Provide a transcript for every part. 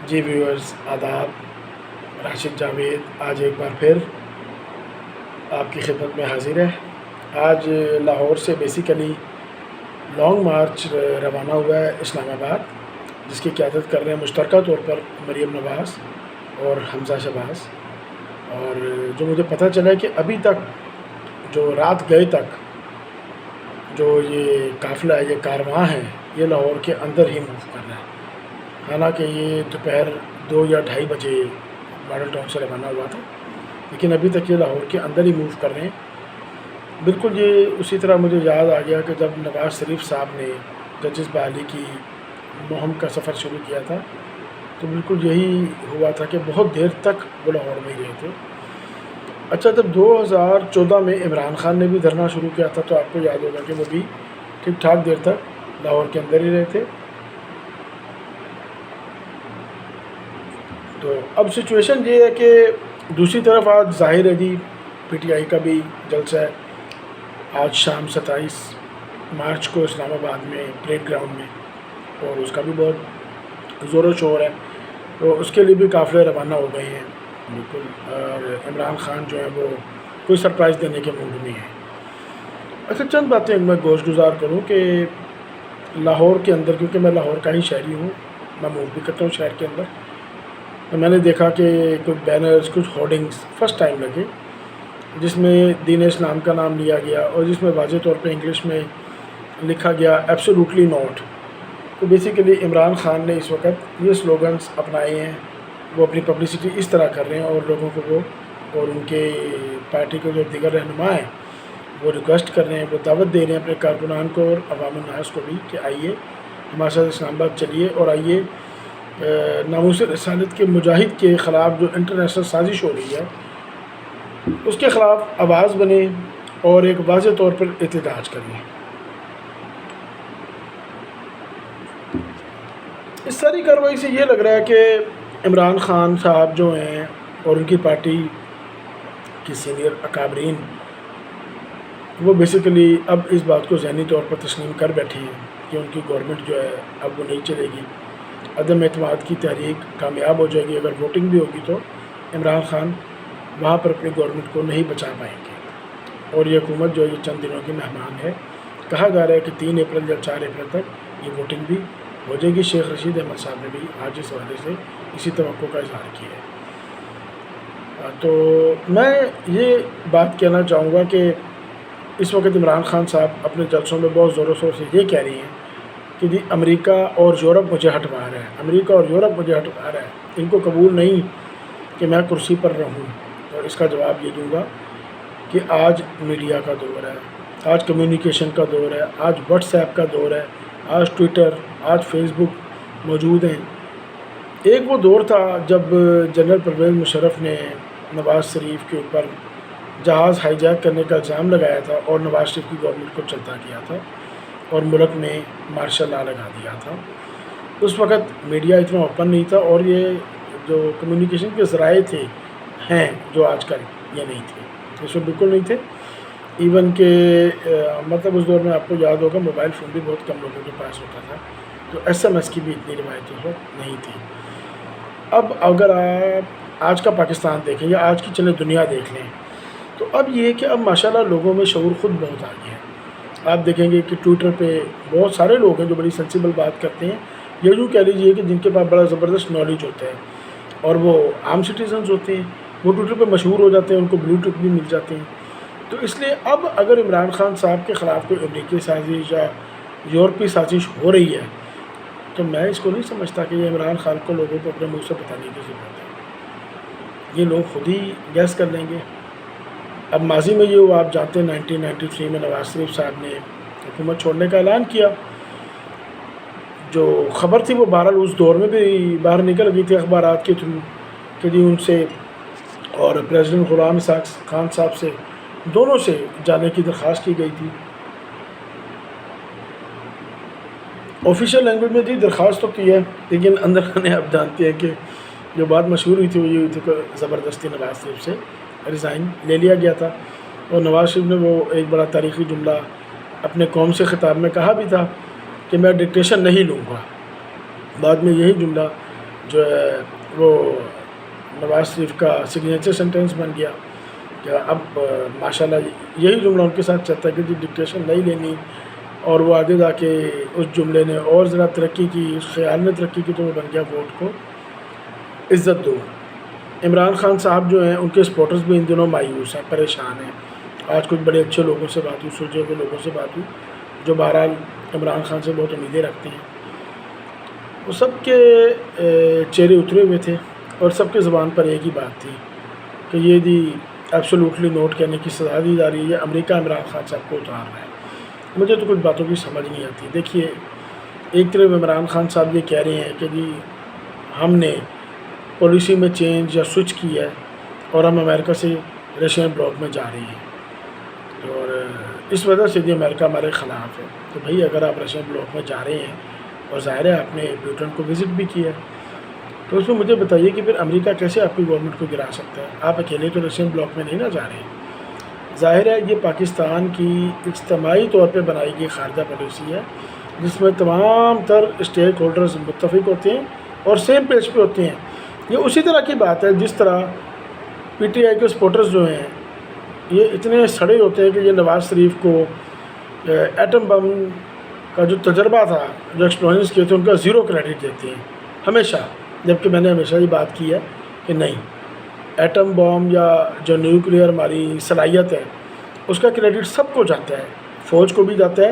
جی viewers آداب، راشد جاوید آج ایک بار پھر آپ کی خدمت میں حاضر ہے۔ آج لاہور سے بیسیکلی لانگ مارچ روانہ ہوا ہے اسلام آباد، جس کی قیادت کر رہے ہیں مشترکہ طور پر مریم نواز اور حمزہ شہباز۔ اور جو مجھے پتہ چلا ہے کہ ابھی تک جو رات گئے تک جو یہ قافلہ ہے، یہ کارواں ہے، یہ لاہور کے اندر ہی موو کر رہا ہے۔ حالانکہ یہ دوپہر 2 یا 2:30 بجے ماڈل ٹاؤن سے روانہ ہوا تھا، لیکن ابھی تک یہ لاہور کے اندر ہی موو کر رہے ہیں۔ بالکل یہ اسی طرح مجھے یاد آ گیا کہ جب نواز شریف صاحب نے ججز بحالی کی مہم کا سفر شروع کیا تھا تو بالکل یہی ہوا تھا کہ بہت دیر تک وہ لاہور میں ہی رہے تھے۔ اچھا، جب 2014 میں عمران خان نے بھی دھرنا شروع کیا تھا تو آپ کو یاد ہوگا کہ وہ بھی ٹھیک ٹھاک دیر تک لاہور کے اندر ہی رہے تھے۔ تو اب سچویشن یہ ہے کہ دوسری طرف آج ظاہر ہے جی پی ٹی آئی کا بھی جلسہ ہے آج شام 27 مارچ کو اسلام آباد میں پریڈ گراؤنڈ میں، اور اس کا بھی بہت زور و شور ہے، تو اس کے لیے بھی قافلے روانہ ہو گئے ہیں بالکل۔ اور عمران خان جو ہے وہ کوئی سرپرائز دینے کے موڈ میں ہے۔ اچھا، چند باتیں میں گوش گزار کروں کہ لاہور کے اندر، کیونکہ میں لاہور کا ہی شہری ہوں، میں موو بھی کرتا ہوں شہر کے اندر، تو میں نے دیکھا کہ کچھ بینرز، کچھ ہورڈنگز فرسٹ ٹائم لگے جس میں دین اسلام کا نام لیا گیا اور جس میں واضح طور پہ انگلش میں لکھا گیا ایبسولوٹلی ناٹ۔ تو بیسیکلی عمران خان نے اس وقت یہ سلوگنز اپنائے ہیں، وہ اپنی پبلسٹی اس طرح کر رہے ہیں اور لوگوں کو وہ اور ان کے پارٹی کے جو دیگر رہنما ہیں وہ ریکویسٹ کر رہے ہیں، وہ دعوت دے رہے ہیں اپنے کارکنان کو اور عوام الناس کو بھی کہ آئیے ہمارے ساتھ اسلام آباد چلیے اور آئیے ناموس رسالت کے مجاہد کے خلاف جو انٹرنیشنل سازش ہو رہی ہے اس کے خلاف آواز بنے اور ایک واضح طور پر احتجاج کریں۔ اس ساری کارروائی سے یہ لگ رہا ہے کہ عمران خان صاحب جو ہیں اور ان کی پارٹی کی سینئر اکابرین وہ بیسیکلی اب اس بات کو ذہنی طور پر تسلیم کر بیٹھے ہیں کہ ان کی گورنمنٹ جو ہے اب وہ نہیں چلے گی، عدم اعتماد کی تحریک کامیاب ہو جائے گی۔ اگر ووٹنگ بھی ہوگی تو عمران خان وہاں پر اپنی گورنمنٹ کو نہیں بچا پائیں گے، اور یہ حکومت جو ہے یہ چند دنوں کی مہمان ہے۔ کہا جا رہا ہے کہ 3 اپریل یا 4 اپریل تک یہ ووٹنگ بھی ہو جائے گی۔ شیخ رشید احمد صاحب نے بھی آج اس حوالے سے اسی توقع کا اظہار کیا ہے۔ تو میں یہ بات کہنا چاہوں گا کہ اس وقت عمران خان صاحب اپنے جلسوں میں بہت زور و شور سے یہ کہہ رہی ہیں کہ جی امریکہ اور یورپ مجھے ہٹوا رہا ہے، امریکہ اور یورپ مجھے ہٹوا رہا ہے، ان کو قبول نہیں کہ میں کرسی پر رہوں۔ اور اس کا جواب یہ دوں گا کہ آج میڈیا کا دور ہے، آج کمیونیکیشن کا دور ہے، آج واٹس ایپ کا دور ہے، آج ٹویٹر، آج فیس بک موجود ہیں۔ ایک وہ دور تھا جب جنرل پرویز مشرف نے نواز شریف کے اوپر جہاز ہائی جیک کرنے کا الزام لگایا تھا اور نواز شریف کی گورنمنٹ کو چلتا کیا تھا اور ملک میں مارشل لا لگا دیا تھا۔ اس وقت میڈیا اتنا اوپن نہیں تھا اور یہ جو کمیونیکیشن کے ذرائع تھے ہیں جو آج کل یہ نہیں تھے، اس وقت بالکل نہیں تھے۔ ایون کہ مطلب اس دور میں آپ کو یاد ہوگا موبائل فون بھی بہت کم لوگوں کے پاس ہوتا تھا، تو ایس ایم ایس کی بھی اتنی روایت اس وقت نہیں تھی۔ اب اگر آپ آج کا پاکستان دیکھیں یا آج کی چلے دنیا دیکھ لیں تو اب یہ ہے کہ اب ماشاءاللہ لوگوں میں شعور خود بہت آ گیا ہے۔ آپ دیکھیں گے کہ ٹویٹر پہ بہت سارے لوگ ہیں جو بڑی سینسیبل بات کرتے ہیں، یا یوں کہہ لیجیے کہ جن کے پاس بڑا زبردست نالج ہوتا ہے اور وہ عام سٹیزنز ہوتے ہیں، وہ ٹویٹر پہ مشہور ہو جاتے ہیں، ان کو بلو ٹک بھی مل جاتے ہیں۔ تو اس لیے اب اگر عمران خان صاحب کے خلاف کوئی امریکی سازش یا یورپی سازش ہو رہی ہے تو میں اس کو نہیں سمجھتا کہ یہ عمران خان کو لوگوں کو اپنے منہ سے بتانے کی ضرورت ہے، یہ لوگ خود ہی گیس کر لیں گے۔ اب ماضی میں یہ ہوا، آپ جانتے ہیں 1993 میں نواز شریف صاحب نے حکومت چھوڑنے کا اعلان کیا۔ جو خبر تھی وہ بہرحال اس دور میں بھی باہر نکل گئی تھی اخبارات کے تھرو کہ جی ان سے اور پریزیڈنٹ غلام اسحاق خان صاحب سے دونوں سے جانے کی درخواست کی گئی تھی۔ آفیشیل لینگویج میں تھی، درخواست تو کی ہے، لیکن اندر آپ جانتے ہیں کہ جو بات مشہور ہوئی تھی وہ یہ ہوئی تھی کہ زبردستی نواز شریف سے ریزائن لے لیا گیا تھا، اور نواز شریف نے وہ ایک بڑا تاریخی جملہ اپنے قوم سے خطاب میں کہا بھی تھا کہ میں ڈکٹیشن نہیں لوں گا۔ بعد میں یہی جملہ جو ہے وہ نواز شریف کا سگنیچر سینٹینس بن گیا کہ اب ماشاءاللہ یہی جملہ ان کے ساتھ چلتا ہے کہ جی ڈکٹیشن نہیں لینی، اور وہ آگے جا کے اس جملے نے اور ذرا ترقی کی، اس خیال نے ترقی کی، تو وہ بن گیا ووٹ کو عزت دو۔ عمران خان صاحب جو ہیں ان کے سپورٹرز بھی ان دنوں مایوس ہیں، پریشان ہیں۔ آج کچھ بڑے اچھے لوگوں سے بات ہوئی، سلجھے ہوئے لوگوں سے بات ہوئی جو بہرحال عمران خان سے بہت امیدیں رکھتے ہیں، وہ سب کے چہرے اترے ہوئے تھے اور سب کے زبان پر ایک ہی بات تھی کہ یہ دی ایبسولوٹلی نوٹ کرنے کی سزا دی جا رہی ہے، یا امریکہ عمران خان صاحب کو اتار رہا ہے۔ مجھے تو کچھ باتوں کی سمجھ نہیں آتی۔ دیکھیے، ایک طرف عمران خان صاحب یہ کہہ رہے ہیں کہ جی ہم نے پالیسی میں چینج یا سوئچ کی ہے اور ہم امریکہ سے رشین بلاک میں جا رہے ہیں، اور اس وجہ سے جی امریکہ ہمارے خلاف ہے۔ تو بھائی اگر آپ رشین بلاک میں جا رہے ہیں اور ظاہر ہے آپ نے بریٹن کو وزٹ بھی کیا ہے، تو اس میں مجھے بتائیے کہ پھر امریکہ کیسے آپ کی گورنمنٹ کو گرا سکتا ہے؟ آپ اکیلے تو رشین بلاک میں نہیں نہ جا رہے ہیں۔ ظاہر ہے یہ پاکستان کی اجتماعی طور پہ بنائی گئی خارجہ پالیسی ہے، جس میں تمام تر اسٹیک ہولڈرز متفق ہوتے ہیں اور سیم پیج پہ ہوتے ہیں۔ یہ اسی طرح کی بات ہے جس طرح پی ٹی آئی کے سپورٹرز جو ہیں یہ اتنے سڑے ہوتے ہیں کہ یہ نواز شریف کو ایٹم بم کا جو تجربہ تھا، جو ایکسپلوژنس کیے تھے، ان کا زیرو کریڈٹ دیتے ہیں ہمیشہ، جبکہ میں نے ہمیشہ یہ بات کی ہے کہ نہیں، ایٹم بم یا جو نیوکلیئر ہماری صلاحیت ہے اس کا کریڈٹ سب کو جاتا ہے، فوج کو بھی جاتا ہے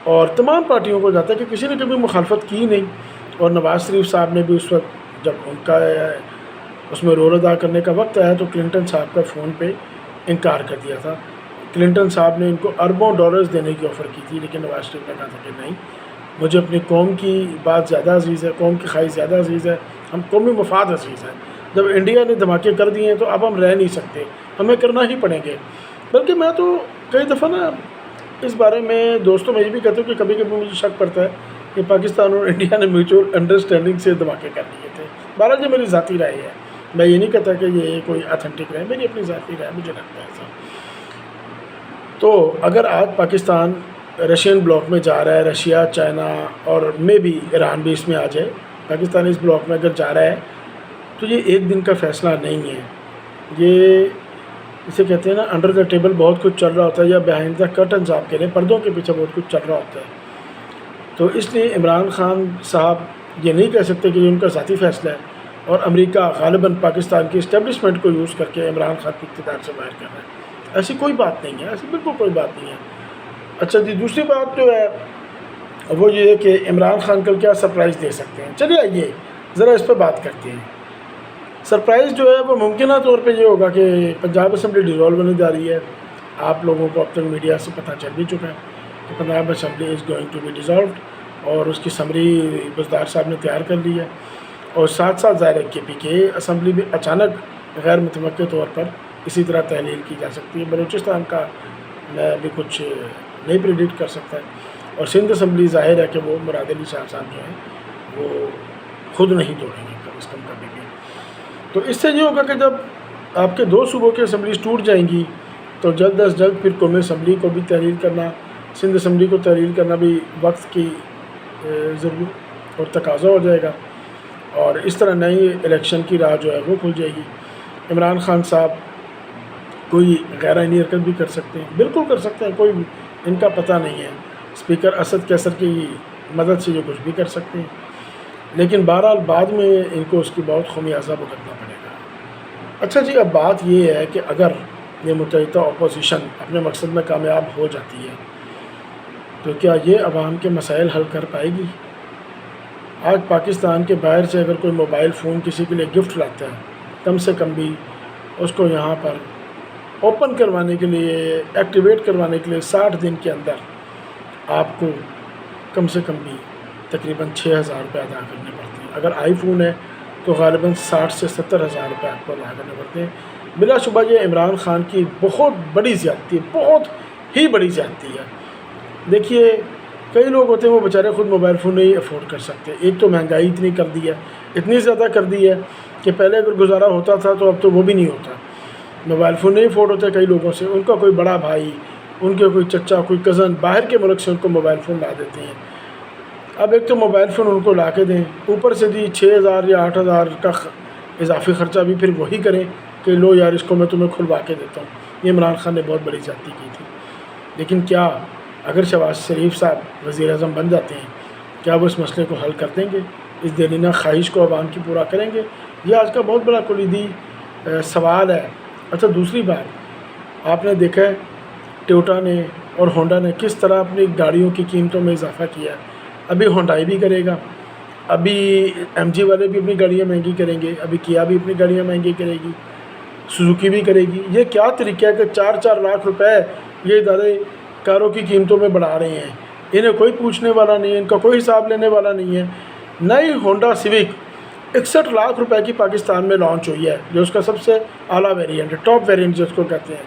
اور تمام پارٹیوں کو جاتا ہے، کہ کسی نے کبھی مخالفت کی نہیں۔ اور نواز شریف صاحب نے بھی اس وقت جب ان کا اس میں رول ادا کرنے کا وقت آیا تو کلنٹن صاحب کا فون پہ انکار کر دیا تھا۔ کلنٹن صاحب نے ان کو اربوں ڈالرز دینے کی آفر کی تھی، لیکن نواز شریف نے کہا تھا کہ نہیں، مجھے اپنی قوم کی بات زیادہ عزیز ہے، قوم کی خواہش زیادہ عزیز ہے، ہم قومی مفاد عزیز ہے۔ جب انڈیا نے دھماکے کر دیے ہیں تو اب ہم رہ نہیں سکتے، ہمیں کرنا ہی پڑیں گے۔ بلکہ میں تو کئی دفعہ نا اس بارے میں دوستوں میں یہ بھی کہتا ہوں کہ کبھی کبھی مجھے شک پڑتا ہے کہ پاکستان اور انڈیا نے میوچول انڈرسٹینڈنگ سے دھماکے کر لیے تھے۔ بہرحال یہ میری ذاتی رائے ہے، میں یہ نہیں کہتا کہ یہ کوئی اتھینٹک رائے، میری اپنی ذاتی رائے، مجھے لگتا ہے ایسا۔ تو اگر آج پاکستان رشین بلاک میں جا رہا ہے، رشیا، چائنا اور میں بھی ایران بھی اس میں آ جائے، پاکستان اس بلاک میں اگر جا رہا ہے تو یہ ایک دن کا فیصلہ نہیں ہے۔ یہ اسے کہتے ہیں نا انڈر دا ٹیبل بہت کچھ چل رہا ہوتا ہے، یا بیہائنڈ دا کرٹنز آپ کہہ رہے ہیں، پردوں کے پیچھے بہت کچھ چل رہا ہوتا ہے۔ تو اس لیے عمران خان صاحب یہ نہیں کہہ سکتے کہ یہ ان کا ذاتی فیصلہ ہے اور امریکہ غالباً پاکستان کی اسٹیبلشمنٹ کو یوز کر کے عمران خان کی اقتدار سے باہر کر رہا ہے۔ ایسی کوئی بات نہیں ہے، ایسی بالکل کوئی بات نہیں ہے۔ اچھا جی، دوسری بات جو ہے وہ یہ ہے کہ عمران خان کل کیا سرپرائز دے سکتے ہیں۔ چلیے آئیے ذرا اس پہ بات کرتے ہیں۔ سرپرائز جو ہے وہ ممکنہ طور پہ یہ ہوگا کہ پنجاب اسمبلی ڈیزالو ہونے جا رہی ہے۔ آپ لوگوں کو اب تک میڈیا سے پتہ چل بھی چکا ہے کہ Punjab assembly is going to be dissolved, اور اس کی سمری بزدار صاحب نے تیار کر لی ہے۔ اور ساتھ ساتھ ظاہر ہے کہ پی کے اسمبلی بھی اچانک غیر متوقع طور پر اسی طرح تحلیل کی جا سکتی ہے۔ بلوچستان کا میں بھی کچھ نہیں پریڈکٹ کر سکتا ہے، اور سندھ اسمبلی ظاہر ہے کہ وہ مراد علی شاہ صاحب جو ہیں وہ خود نہیں توڑیں گے کم از کم کبھی بھی۔ تو اس سے یہ ہوگا کہ جب آپ کے دو صوبوں کی اسمبلیز ٹوٹ جائیں گی تو جلد از جلد پھر قومی اسمبلی کو بھی تحلیل کرنا، سندھ اسمبلی کو تحلیل کرنا بھی وقت کی ضرورت اور تقاضا ہو جائے گا، اور اس طرح نئی الیکشن کی راہ جو ہے وہ کھل جائے گی۔ عمران خان صاحب کوئی غیر آئینی حرکت بھی کر سکتے ہیں، بالکل کر سکتے ہیں، کوئی ان کا پتہ نہیں ہے۔ اسپیکر اسد کیسر کی مدد سے یہ کچھ بھی کر سکتے ہیں، لیکن بہرحال بعد میں ان کو اس کی بہت خمیازہ بھگتنا پڑے گا۔ اچھا جی، اب بات یہ ہے کہ اگر یہ متحدہ اپوزیشن اپنے مقصد میں کامیاب ہو جاتی ہے تو کیا یہ عوام کے مسائل حل کر پائے گی؟ آج پاکستان کے باہر سے اگر کوئی موبائل فون کسی کے لیے گفٹ لاتا ہے، کم سے کم بھی اس کو یہاں پر اوپن کروانے کے لیے، ایکٹیویٹ کروانے کے لیے 60 دن کے اندر آپ کو کم سے کم بھی تقریباً 6,000 روپے ادا کرنے پڑتے ہیں۔ اگر آئی فون ہے تو غالباً 60 سے 70,000 روپے آپ کو ادا کرنے پڑتے ہیں۔ بلا شبہ یہ عمران خان کی بہت بڑی زیادتی ہے، بہت ہی بڑی زیادتی ہے۔ دیکھیے، کئی لوگ ہوتے ہیں وہ بیچارے خود موبائل فون نہیں افورڈ کر سکتے۔ ایک تو مہنگائی اتنی کر دی ہے، اتنی زیادہ کر دی ہے کہ پہلے اگر گزارا ہوتا تھا تو اب تو وہ بھی نہیں ہوتا۔ موبائل فون نہیں افورڈ ہوتے کئی لوگوں سے، ان کا کوئی بڑا بھائی، ان کے کوئی چچا، کوئی کزن باہر کے ملک سے ان کو موبائل فون لا دیتے ہیں۔ اب ایک تو موبائل فون ان کو لا کے دیں، اوپر سے جی 6,000 یا 8,000 کا اضافی خرچہ بھی پھر وہی کریں کہ لو یار اس کو میں تمہیں کھلوا کے دیتا ہوں۔ یہ عمران خان نے بہت بڑی زیادتی کی تھی۔ لیکن کیا اگر شہباز شریف صاحب وزیر اعظم بن جاتے ہیں، کیا وہ اس مسئلے کو حل کر دیں گے؟ اس دیرینہ خواہش کو عوام کی پورا کریں گے؟ یہ آج کا بہت بڑا کلیدی سوال ہے۔ اچھا، دوسری بات آپ نے دیکھا ہے ٹویوٹا نے اور ہونڈا نے کس طرح اپنی گاڑیوں کی قیمتوں میں اضافہ کیا ہے۔ ابھی ہونڈائی بھی کرے گا، ابھی ایم جی والے بھی اپنی گاڑیاں مہنگی کریں گے، ابھی کیا بھی اپنی گاڑیاں مہنگی کرے گی، سوزوکی بھی کرے گی۔ یہ کیا طریقہ ہے کہ 4-4 لاکھ روپے یہ ادارے کاروں کی قیمتوں میں بڑھا رہے ہیں؟ انہیں کوئی پوچھنے والا نہیں ہے، ان کا کوئی حساب لینے والا نہیں ہے۔ نئی ہونڈا سیوک 61 لاکھ روپے کی پاکستان میں لانچ ہوئی ہے، جو اس کا سب سے اعلیٰ ویریئنٹ ہے، ٹاپ ویریئنٹ جس کو کہتے ہیں،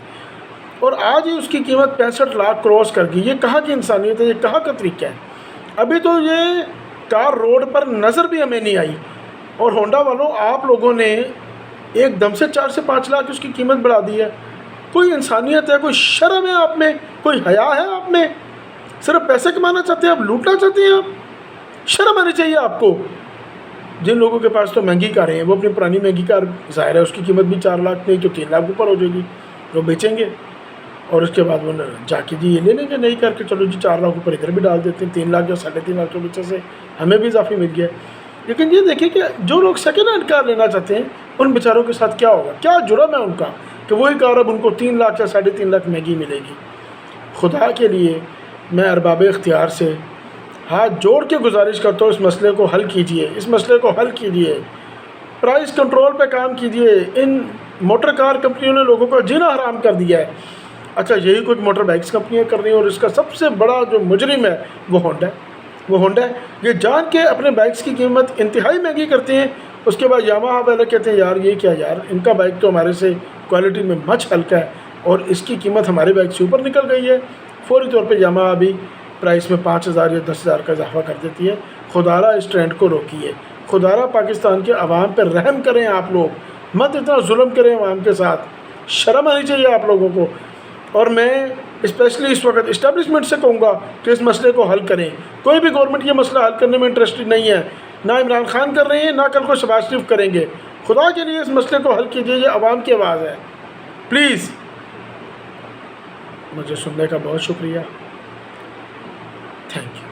اور آج ہی اس کی قیمت 65 لاکھ کراس کر گئی۔ یہ کہاں کی انسانیت ہے؟ یہ کہاں کا طریقہ ہے؟ ابھی تو یہ کار روڈ پر نظر بھی ہمیں نہیں آئی، اور ہونڈا والوں آپ لوگوں نے ایک دم سے 4 سے 5 لاکھ اس کی قیمت بڑھا دی ہے۔ کوئی انسانیت ہے؟ کوئی شرم ہے آپ میں؟ کوئی حیا ہے آپ میں؟ صرف پیسے کمانا چاہتے ہیں آپ؟ لوٹنا چاہتے ہیں آپ؟ شرم آنی چاہیے آپ کو۔ جن لوگوں کے پاس تو مہنگی کاریں ہیں وہ اپنی پرانی مہنگی کار، ظاہر ہے اس کی قیمت بھی 4 لاکھ نہیں تو 3 لاکھ اوپر ہو جائے گی، وہ بیچیں گے، اور اس کے بعد وہ جا کے جی یہ لے لیں گے نہیں کر کے، چلو جی 4 لاکھ اوپر ادھر بھی ڈال دیتے ہیں، 3 لاکھ یا 3.5 لاکھ کے پیچھے سے ہمیں بھی اضافی مل گیا۔ لیکن یہ دیکھیں کہ جو لوگ سیکنڈ ہینڈ کار لینا چاہتے ہیں ان بیچاروں کے ساتھ کیا ہوگا؟ کیا جرم ہے ان کا کہ وہی کار اب ان کو 3 لاکھ یا 3.5 لاکھ مہنگی ملے گی؟ خدا کے لیے میں ارباب اختیار سے ہاتھ جوڑ کے گزارش کرتا ہوں، اس مسئلے کو حل کیجئے، اس مسئلے کو حل کیجئے، پرائز کنٹرول پہ کام کیجئے۔ ان موٹر کار کمپنیوں نے لوگوں کا جینا حرام کر دیا ہے۔ اچھا، یہی کچھ موٹر بائکس کمپنیاں کر رہی ہیں، اور اس کا سب سے بڑا جو مجرم ہے وہ ہونڈا ہے۔ یہ جان کے اپنے بائکس کی قیمت انتہائی مہنگی کرتے ہیں، اس کے بعد یاماہا والے کہتے ہیں یار یہ کیا یار، ان کا بائک تو ہمارے سے کوالٹی میں مچ ہلکا ہے اور اس کی قیمت ہمارے بائک سے اوپر نکل گئی ہے۔ فوری طور پہ یاماہا بھی پرائس میں 5,000 یا 10,000 کا اضافہ کر دیتی ہے۔ خدارہ اس ٹرینڈ کو روکیے، خدارہ پاکستان کے عوام پہ رحم کریں، آپ لوگ مت اتنا ظلم کریں عوام کے ساتھ، شرم آنی چاہیے آپ لوگوں کو۔ اور میں اسپیشلی اس وقت اسٹیبلشمنٹ سے کہوں گا کہ اس مسئلے کو حل کریں۔ کوئی بھی گورنمنٹ یہ مسئلہ حل کرنے میں انٹرسٹڈ نہیں ہے، نہ عمران خان کر رہے ہیں، نہ کل کو شہباز شریف کریں گے۔ خدا کے لیے اس مسئلے کو حل کیجیے، یہ عوام کی آواز ہے، پلیز۔ مجھے سننے کا بہت شکریہ، تھینک یو۔